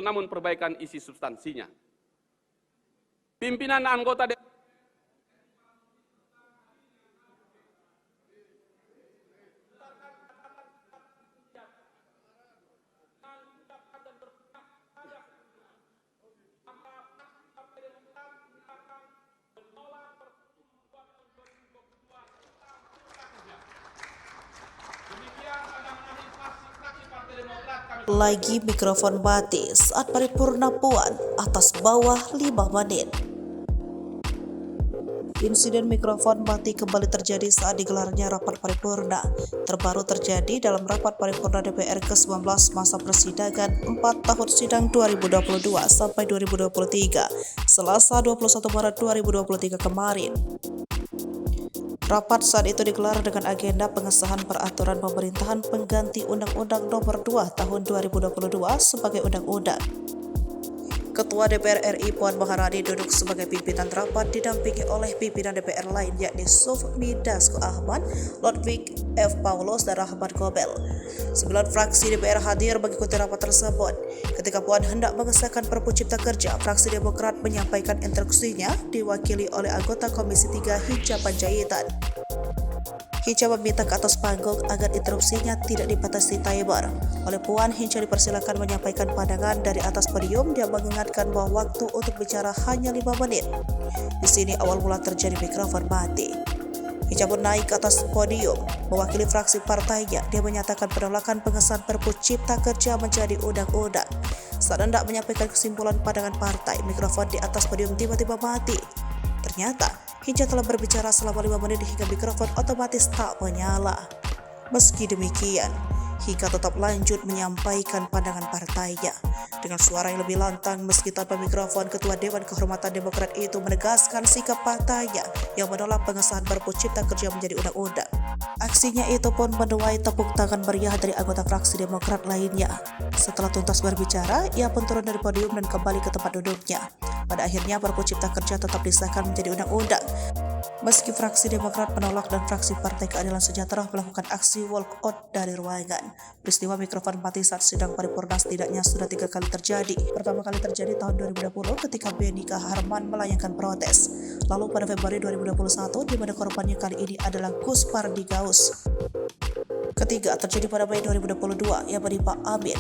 namun perbaikan isi substansinya. Pimpinan anggota Lagi mikrofon mati saat paripurna Puan atas bawah 5 menit. Insiden mikrofon mati kembali terjadi saat digelarnya rapat paripurna. Terbaru terjadi dalam rapat paripurna DPR ke-19 masa persidangan 4 tahun sidang 2022 sampai 2023, Selasa 21 Maret 2023 kemarin. Rapat saat itu digelar dengan agenda pengesahan peraturan pemerintahan pengganti Undang-Undang Nomor 2 Tahun 2022 sebagai undang-undang. Ketua DPR RI Puan Maharani duduk sebagai pimpinan rapat didampingi oleh pimpinan DPR lain yakni Sufmi Dasko Ahmad, Lodwig F. Paulus, dan Rahmat Gobel. 9 fraksi DPR hadir mengikuti rapat tersebut. Ketika Puan hendak mengesahkan Perpu Cipta Kerja, fraksi Demokrat menyampaikan instruksinya diwakili oleh anggota Komisi 3 Hinca Panjaitan. Hinca meminta ke atas panggung agar interupsinya tidak dibatasi timer. Oleh Puan, Hinca dipersilakan menyampaikan pandangan dari atas podium. Dia mengingatkan bahwa waktu untuk bicara hanya 5 menit. Di sini awal mula terjadi mikrofon mati. Hinca pun naik ke atas podium. Mewakili fraksi partainya, dia menyatakan penolakan pengesahan Perpu Cipta Kerja menjadi undang-undang. Saat hendak menyampaikan kesimpulan pandangan partai, mikrofon di atas podium tiba-tiba mati. Ternyata, Hinca telah berbicara selama 5 menit hingga mikrofon otomatis tak menyala. Meski demikian, Hinca tetap lanjut menyampaikan pandangan partainya. Dengan suara yang lebih lantang meski tanpa mikrofon, Ketua Dewan Kehormatan Demokrat itu menegaskan sikap partainya yang menolak pengesahan Perpu Cipta Kerja menjadi undang-undang. Aksinya itu pun menuai tepuk tangan meriah dari anggota fraksi Demokrat lainnya. Setelah tuntas berbicara, ia pun turun dari podium dan kembali ke tempat duduknya. Pada akhirnya Perpu Cipta Kerja tetap disahkan menjadi undang-undang. Meski fraksi Demokrat menolak dan fraksi Partai Keadilan Sejahtera melakukan aksi walkout dari ruangan. Peristiwa mikrofon mati saat sidang paripurna setidaknya sudah 3 kali terjadi. Pertama kali terjadi tahun 2020 ketika Benika Harman melayangkan protes. Lalu pada Februari 2021 di mana korbannya kali ini adalah Gus Pardigaus. Ketiga terjadi pada Mei 2022 yang menimpa Amin.